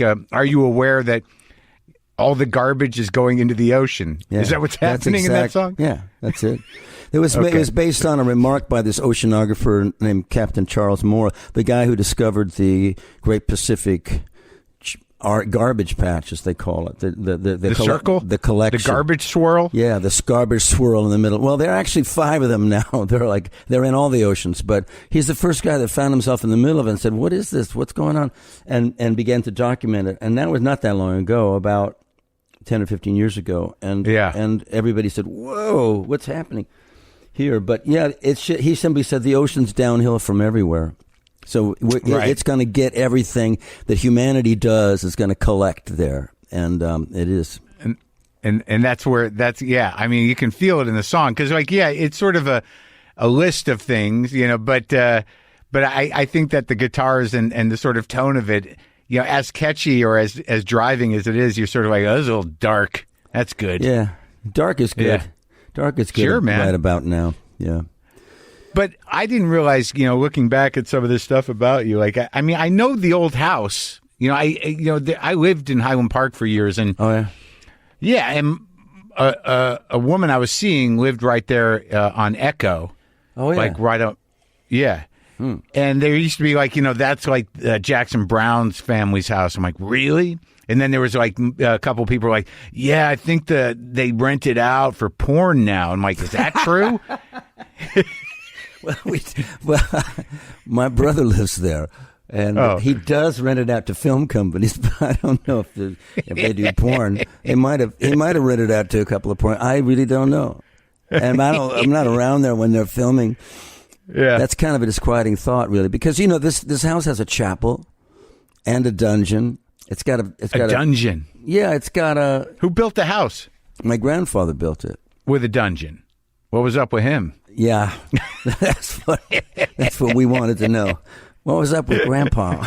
are you aware that all the garbage is going into the ocean? Yeah, is that what's happening in that song? Yeah, that's it. It was based on a remark by this oceanographer named Captain Charles Moore, the guy who discovered the Great Pacific garbage patch, as they call it. The circle? The collection. The garbage swirl? Yeah, the garbage swirl in the middle. Well, there are actually 5 of them now. They're in all the oceans. But he's the first guy that found himself in the middle of it and said, what is this? What's going on? And began to document it. And that was not that long ago, about 10 or 15 years ago. And everybody said, whoa, what's happening here? But yeah, he simply said the ocean's downhill from everywhere. So it's going to get everything that humanity does is going to collect there, and it is. And that's where I mean, you can feel it in the song because it's sort of a list of things, but I think that the guitars and the sort of tone of it, as catchy or as driving as it is, you're sort of like, oh, this is a little dark. That's good. Yeah, dark is good. Yeah. Dark is good. Sure, man. Right about now. Yeah. But I didn't realize, looking back at some of this stuff about you, I mean, I know the old house. I lived in Highland Park for years, and and a woman I was seeing lived right there on Echo. Oh yeah, right up, yeah. And there used to be that's Jackson Browne's family's house. I'm like, really? And then there was a couple people were like, yeah, I think they rent it out for porn now. I'm like, is that true? Well, my brother lives there, and he does rent it out to film companies. But I don't know if they do porn. He might have rented it out to a couple of porn. I really don't know, and I'm not around there when they're filming. Yeah, that's kind of a disquieting thought, really, because this house has a chapel and a dungeon. It's got a dungeon. Yeah, it's got a. Who built the house? My grandfather built it with a dungeon. What was up with him? Yeah, that's what we wanted to know. What was up with Grandpa?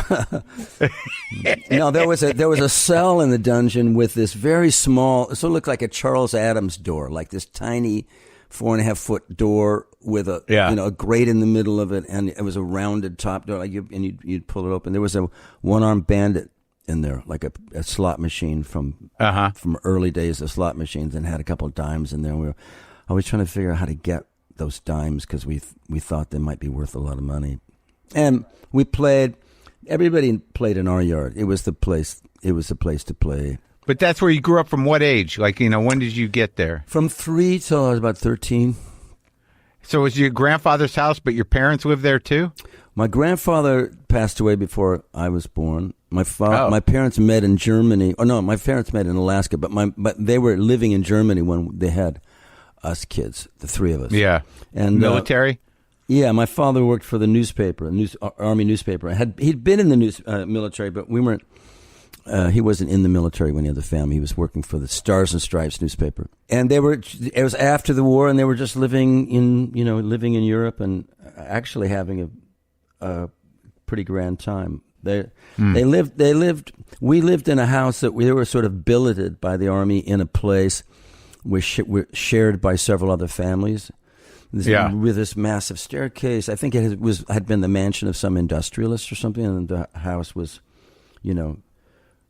No, there was a cell in the dungeon with this very small. It looked like a Charles Adams door, like this tiny 4.5-foot door with a grate in the middle of it, and it was a rounded top door. You'd pull it open. There was a one-armed bandit in there, like a slot machine from early days of slot machines, and had a couple of dimes in there. We were always trying to figure out how to get those dimes because we thought they might be worth a lot of money, and we played. Everybody played in our yard. It was the place. It was the place to play. But that's where you grew up. From what age? When did you get there? From 3 till I was about 13. So it was your grandfather's house, but your parents lived there too? My grandfather passed away before I was born. My parents met in Germany. Oh no, my parents met in Alaska, but they were living in Germany when they had us kids, the 3 of us. Yeah. And military? Yeah, my father worked for the newspaper, Army newspaper. He'd been in the military, but we weren't. He wasn't in the military when he had the family. He was working for the Stars and Stripes newspaper. And it was after the war, and they were just living in Europe and actually having a pretty grand time. We lived in a house that we were sort of billeted by the Army in a place we're shared by several other families. With this massive staircase. I think it had been the mansion of some industrialist or something, and the house was,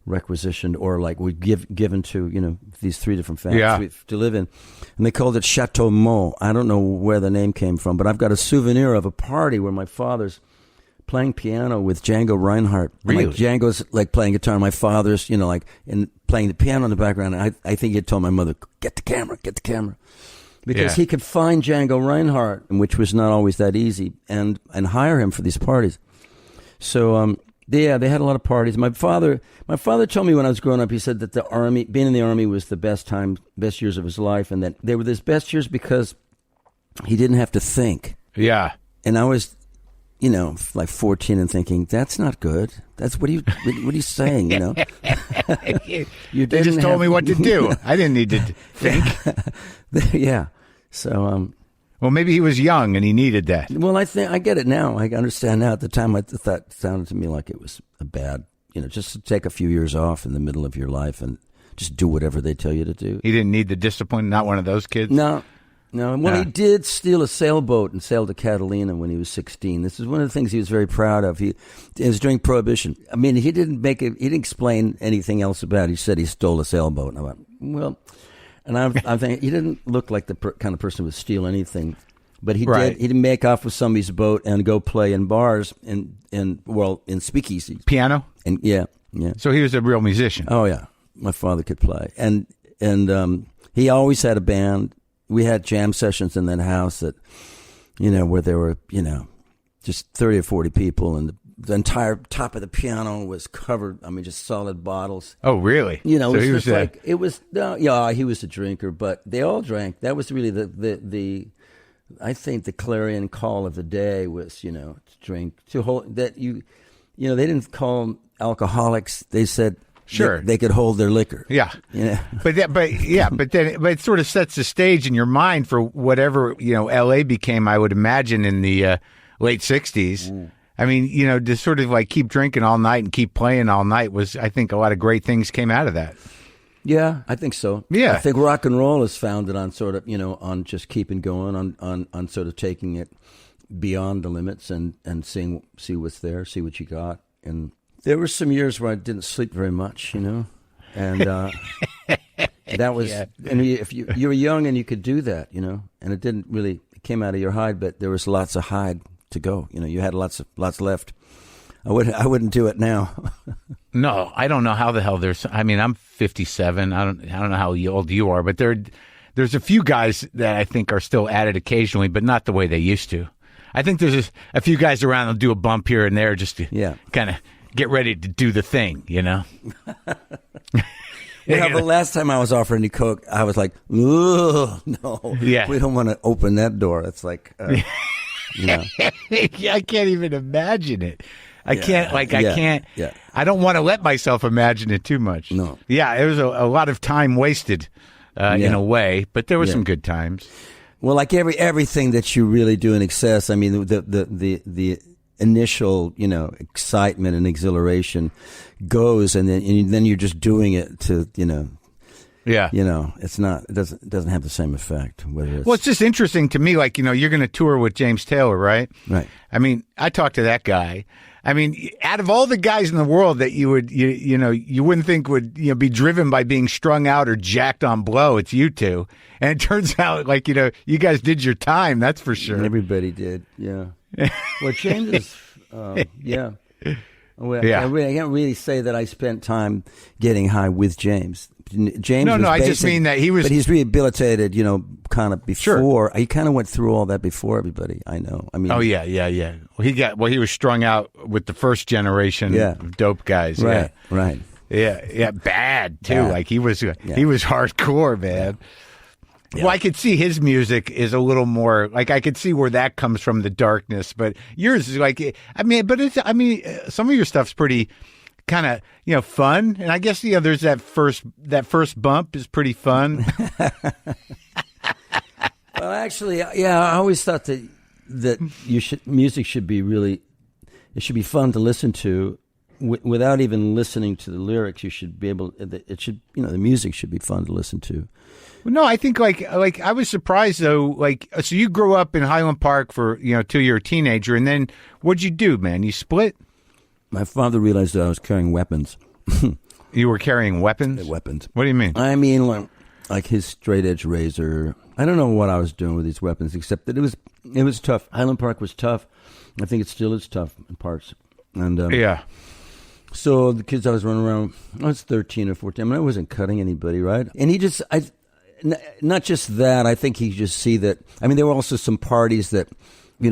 requisitioned or given to these 3 different families to live in, and they called it Chateau Mont. I don't know where the name came from, but I've got a souvenir of a party where my father's playing piano with Django Reinhardt. Really? Django's playing guitar, and my father's and playing the piano in the background. And I think he had told my mother, get the camera, because he could find Django Reinhardt, which was not always that easy, and hire him for these parties. So they had a lot of parties. My father told me when I was growing up, he said that being in the Army was the best years of his life, and that they were his best years because he didn't have to think. Yeah. And I was, 14 and thinking, that's not good. That's what are you saying? You just told me what to do. I didn't need to think. Yeah. So, well, maybe he was young and he needed that. Well, I think I get it now. I understand now. At the time, I thought it sounded to me like it was a bad, just to take a few years off in the middle of your life and just do whatever they tell you to do. He didn't need the discipline. Not one of those kids. No, No, well, he did steal a sailboat and sail to Catalina when he was 16. This is one of the things he was very proud of. It was during Prohibition. I mean, he didn't explain anything else about it. He said he stole a sailboat. And I went, well, and I'm thinking, he didn't look like the kind of person who would steal anything. But he did. He didn't make off with somebody's boat and go play in bars in speakeasies. Piano? And yeah. So he was a real musician. Oh, yeah. My father could play. And he always had a band. We had jam sessions in that house that, where there were, just 30 or 40 people, and the entire top of the piano was covered. I mean, just solid bottles. Oh, really? So he was like, it was, he was a drinker, but they all drank. That was really the I think the clarion call of the day was, to drink, to hold that they didn't call them alcoholics. They said, sure, they could hold their liquor. Yeah, but it sort of sets the stage in your mind for whatever L.A. became. I would imagine in the late '60s. Mm. I mean, to sort of like keep drinking all night and keep playing all night was, I think, a lot of great things came out of that. Yeah, I think so. Yeah, I think rock and roll is founded on sort of on just keeping going, on sort of taking it beyond the limits and see what's there, see what you got. And there were some years where I didn't sleep very much, and that was. Yeah. And if you were young and you could do that, and it came out of your hide, but there was lots of hide to go. You had lots left. I wouldn't do it now. No, I don't know how the hell there's. I mean, I'm 57. I don't know how old you are, but there's a few guys that I think are still at it occasionally, but not the way they used to. I think there's a few guys around that'll do a bump here and there just to kind of get ready to do the thing, Well, the last time I was offering you Coke, I was like, "Ugh, no, we don't want to open that door." It's like, I can't even imagine it. I can't. I don't want to let myself imagine it too much. No. Yeah, it was a lot of time wasted in a way, but there were some good times. Well, like everything that you really do in excess, I mean, the initial, excitement and exhilaration goes, and then you're just doing it to, it's not, it doesn't have the same effect. Well, it's just interesting to me, like, you're going to tour with James Taylor, right? Right. I mean, I talked to that guy. I mean, out of all the guys in the world that you would, you wouldn't think would, be driven by being strung out or jacked on blow, it's you two. And it turns out, like, you guys did your time, that's for sure. Everybody did, yeah. Well, James is, yeah. Well, yeah. I can't really say that I spent time getting high with James. James. No, I just mean that he was. But he's rehabilitated, kind of before. Sure. He kind of went through all that before everybody. I know. I mean. Oh yeah. Well, he was strung out with the first generation of dope guys. Right. Right. Yeah. Bad too. Bad. Like he was hardcore, man. Yeah. Well, I could see his music is a little more like I could see where that comes from, the darkness. But yours is like, some of your stuff's pretty kind of fun, and I guess there's that first bump is pretty fun. Well, actually, I always thought that music should be it should be fun to listen to. Without even listening to the lyrics, you should be able. It should, the music should be fun to listen to. No, I think like I was surprised though. Like, so you grew up in Highland Park for till you're a teenager, and then what'd you do, man? You split. My father realized that I was carrying weapons. You were carrying weapons? Weapons. What do you mean? I mean, like his straight edge razor. I don't know what I was doing with these weapons, except that it was tough. Highland Park was tough. I think it still is tough in parts. And yeah. So the kids I was running around, I was 13 or 14. I mean, I wasn't cutting anybody, right? And he just, not just that, I think he just see that. I mean, there were also some parties that,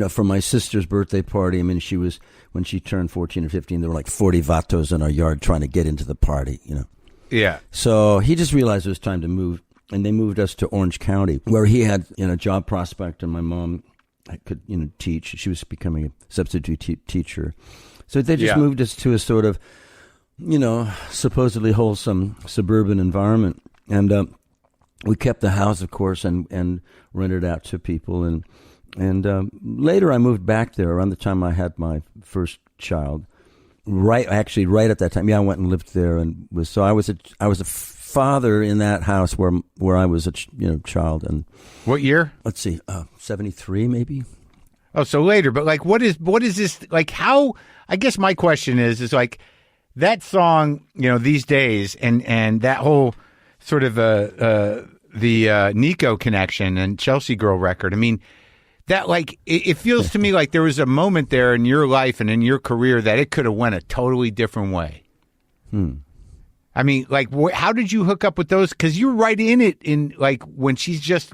for my sister's birthday party. I mean, when she turned 14 or 15, there were like 40 vatos in our yard trying to get into the party, Yeah. So he just realized it was time to move, and they moved us to Orange County, where he had, job prospect, and my mom could, teach. She was becoming a substitute teacher. So they just moved us to a sort of, supposedly wholesome suburban environment. And we kept the house, of course, and rented out to people. And later I moved back there around the time I had my first child. Right at that time. Yeah, I went and lived there, and I was a father in that house where I was a child. And what year? Let's see, 73 maybe. Oh, so later. But like, what is this like? How? I guess my question is like that song, these days, and that whole sort of the Nico connection and Chelsea Girl record. I mean, that like it feels to me like there was a moment there in your life and in your career that it could have went a totally different way. I mean, like, how did you hook up with those? Because you're right in it in like when she's just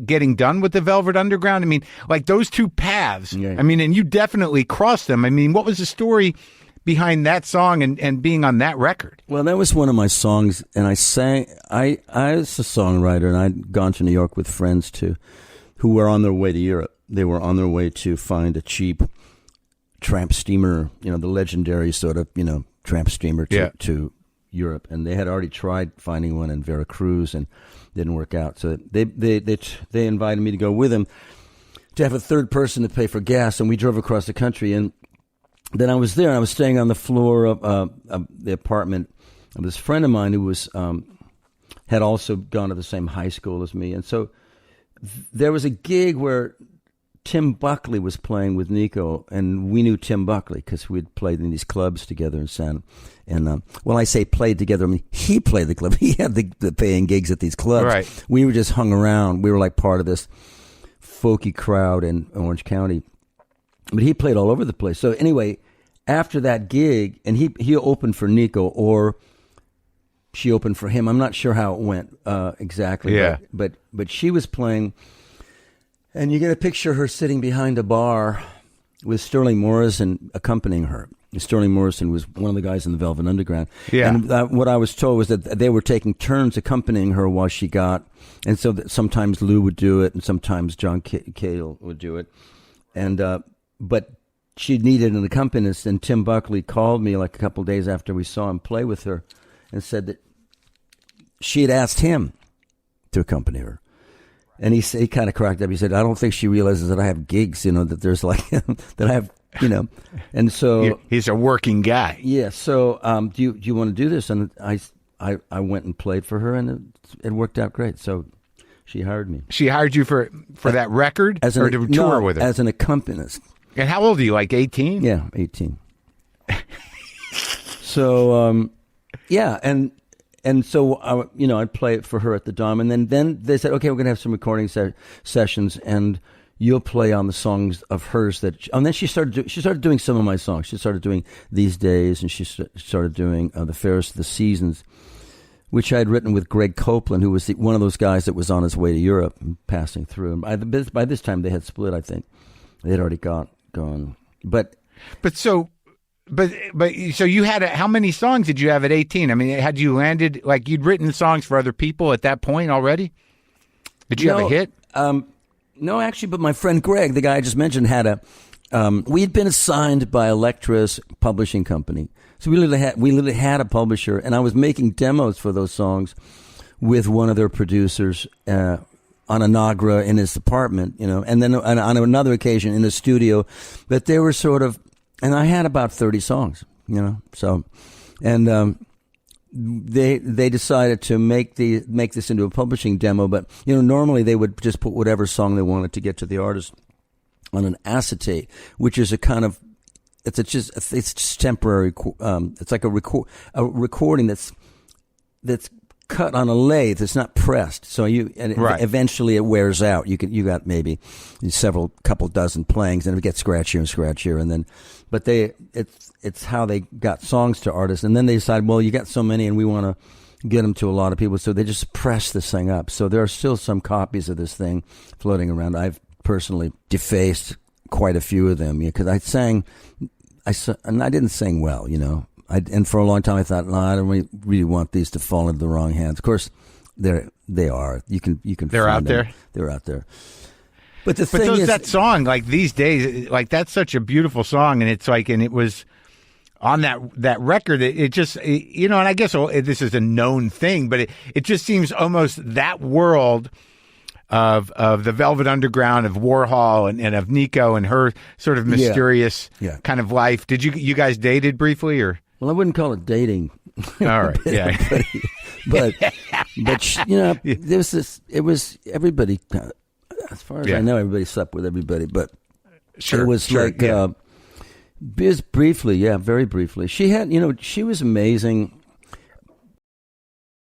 getting done with the Velvet Underground. I mean, like those two paths. Yeah. I mean, and you definitely crossed them. I mean, what was the story behind that song and being on that record? Well, that was one of my songs, and I sang. I was a songwriter, and I'd gone to New York with friends who were on their way to Europe. They were on their way to find a cheap tramp steamer, the legendary sort of, tramp steamer to Europe, and they had already tried finding one in Veracruz and didn't work out. So they invited me to go with them to have a third person to pay for gas, and we drove across the country. And then I was there, and I was staying on the floor of the apartment of this friend of mine who was had also gone to the same high school as me, and so there was a gig where Tim Buckley was playing with Nico, and we knew Tim Buckley because we'd played in these clubs together in San. And when I say played together, I mean he played the club. He had the paying gigs at these clubs. Right. We were just hung around. We were like part of this folky crowd in Orange County. But he played all over the place. So anyway, after that gig, and he opened for Nico, or she opened for him. I'm not sure how it went exactly. Yeah. But she was playing. And you get a picture of her sitting behind a bar with Sterling Morrison accompanying her. Sterling Morrison was one of the guys in the Velvet Underground. Yeah. And what I was told was that they were taking turns accompanying her while she got, and so that sometimes Lou would do it, and sometimes John Cale would do it. And but she needed an accompanist, and Tim Buckley called me like a couple of days after we saw him play with her and said that she had asked him to accompany her. And he kind of cracked up. He said, "I don't think she realizes that I have gigs, that there's like, that I have, And so... He's a working guy. Yeah, so do you want to do this? And I went and played for her, and it worked out great. So she hired me. She hired you for that record? Or to tour with her? As an accompanist. And how old are you, like 18? Yeah, 18. So, yeah, and so, I'd play it for her at the Dom. And then they said, okay, we're going to have some recording sessions, and you'll play on the songs of hers and then she started doing some of my songs. She started doing These Days, and she started doing The Fairest of the Seasons, which I had written with Greg Copeland, who was one of those guys that was on his way to Europe and passing through. And by this time, they had split, I think. They had already gone. So you had how many songs did you have at 18? I mean, had you landed, like you'd written songs for other people at that point already? Did you have a hit? No, actually, but my friend Greg, the guy I just mentioned, had we had been assigned by Elektra's publishing company. So we literally had a publisher, and I was making demos for those songs with one of their producers on a Nagra in his apartment, and then on another occasion in the studio. But they were sort of, and I had about 30 songs, so, and they decided to make this into a publishing demo. But normally they would just put whatever song they wanted to get to the artist on an acetate, which is a kind of it's just temporary. It's like a recording that's cut on a lathe. It's not pressed, so eventually it wears out. You got maybe couple dozen playings, and it gets scratchier and scratchier, and then, but it's how they got songs to artists, and then they decided, well, you got so many, and we want to get them to a lot of people, so they just press this thing up. So there are still some copies of this thing floating around. I've personally defaced quite a few of them because and I didn't sing well, and for a long time I thought, no, I don't really want these to fall into the wrong hands. Of course, they are. You can. They're out there. They're out there. But thing is, that song, like These Days, like that's such a beautiful song, and it's like, and it was on that record. It just, and I guess this is a known thing, but it just seems almost that world of the Velvet Underground, of Warhol, and of Nico and her sort of mysterious kind of life. Did you guys dated briefly, or? Well, I wouldn't call it dating. All right. Yeah. but there's this. It was everybody. As far as I know, everybody slept with everybody. But it was just briefly, very briefly. She had, she was amazing.